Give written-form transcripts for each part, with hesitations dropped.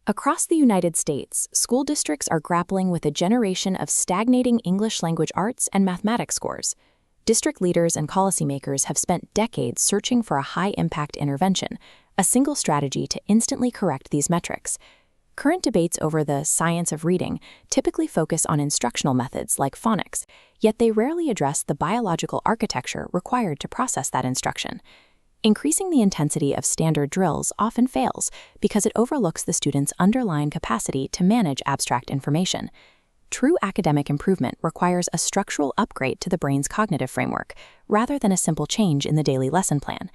Across the United States, school districts are grappling with a generation of stagnating English language arts and mathematics scores. District leaders and policymakers have spent decades searching for a high-impact intervention, a single strategy to instantly correct these metrics. Current debates over the science of reading typically focus on instructional methods like phonics, yet they rarely address the biological architecture required to process that instruction. Increasing the intensity of standard drills often fails because it overlooks the student's underlying capacity to manage abstract information. True academic improvement requires a structural upgrade to the brain's cognitive framework, rather than a simple change in the daily lesson plan.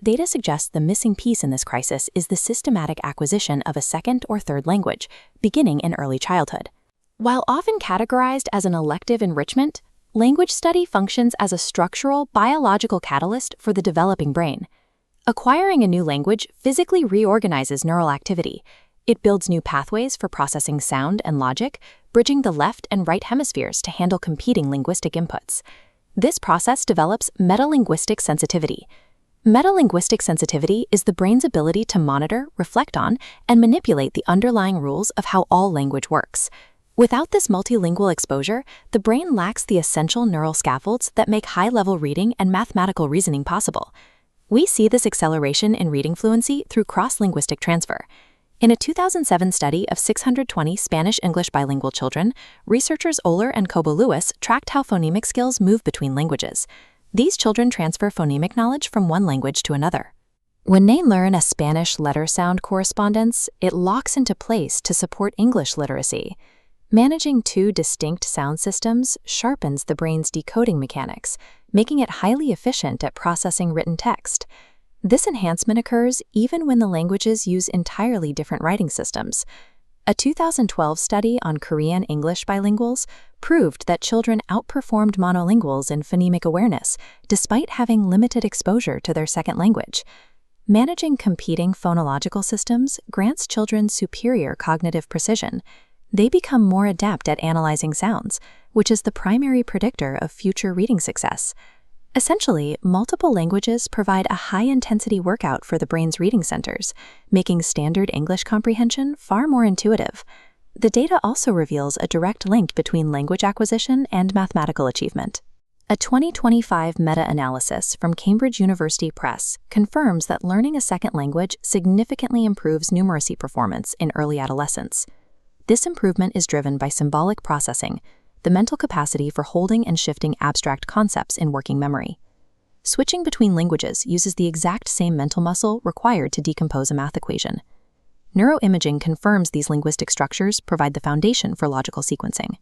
Data suggests the missing piece in this crisis is the systematic acquisition of a second or third language, beginning in early childhood. While often categorized as an elective enrichment, language study functions as a structural, biological catalyst for the developing brain. Acquiring a new language physically reorganizes neural activity. It builds new pathways for processing sound and logic, bridging the left and right hemispheres to handle competing linguistic inputs. This process develops metalinguistic sensitivity. Metalinguistic sensitivity is the brain's ability to monitor, reflect on, and manipulate the underlying rules of how all language works. Without this multilingual exposure, the brain lacks the essential neural scaffolds that make high-level reading and mathematical reasoning possible. We see this acceleration in reading fluency through cross-linguistic transfer. In a 2007 study of 620 Spanish-English bilingual children, researchers Oler and Cobo-Lewis tracked how phonemic skills move between languages. These children transfer phonemic knowledge from one language to another. When they learn a Spanish letter-sound correspondence, it locks into place to support English literacy. Managing two distinct sound systems sharpens the brain's decoding mechanics, making it highly efficient at processing written text. This enhancement occurs even when the languages use entirely different writing systems. A 2012 study on Korean-English bilinguals proved that children outperformed monolinguals in phonemic awareness, despite having limited exposure to their second language. Managing competing phonological systems grants children superior cognitive precision. They become more adept at analyzing sounds, which is the primary predictor of future reading success. Essentially, multiple languages provide a high-intensity workout for the brain's reading centers, making standard English comprehension far more intuitive. The data also reveals a direct link between language acquisition and mathematical achievement. A 2025 meta-analysis from Cambridge University Press confirms that learning a second language significantly improves numeracy performance in early adolescence. This improvement is driven by symbolic processing, the mental capacity for holding and shifting abstract concepts in working memory. Switching between languages uses the exact same mental muscle required to decompose a math equation. Neuroimaging confirms these linguistic structures provide the foundation for logical sequencing.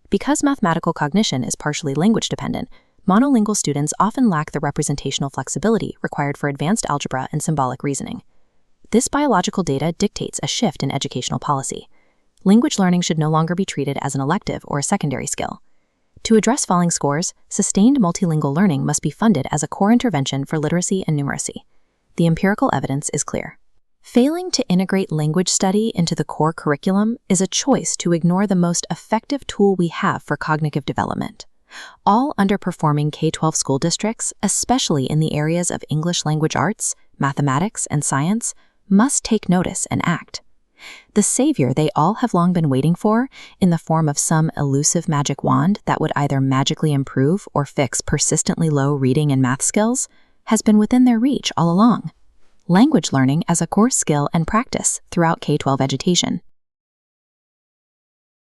Because mathematical cognition is partially language-dependent, monolingual students often lack the representational flexibility required for advanced algebra and symbolic reasoning. This biological data dictates a shift in educational policy. Language learning should no longer be treated as an elective or a secondary skill. To address falling scores, sustained multilingual learning must be funded as a core intervention for literacy and numeracy. The empirical evidence is clear. Failing to integrate language study into the core curriculum is a choice to ignore the most effective tool we have for cognitive development. All underperforming K-12 school districts, especially in the areas of English language arts, mathematics, and science, must take notice and act. The savior they all have long been waiting for, in the form of some elusive magic wand that would either magically improve or fix persistently low reading and math skills, has been within their reach all along. Language learning as a core skill and practice throughout K-12 education.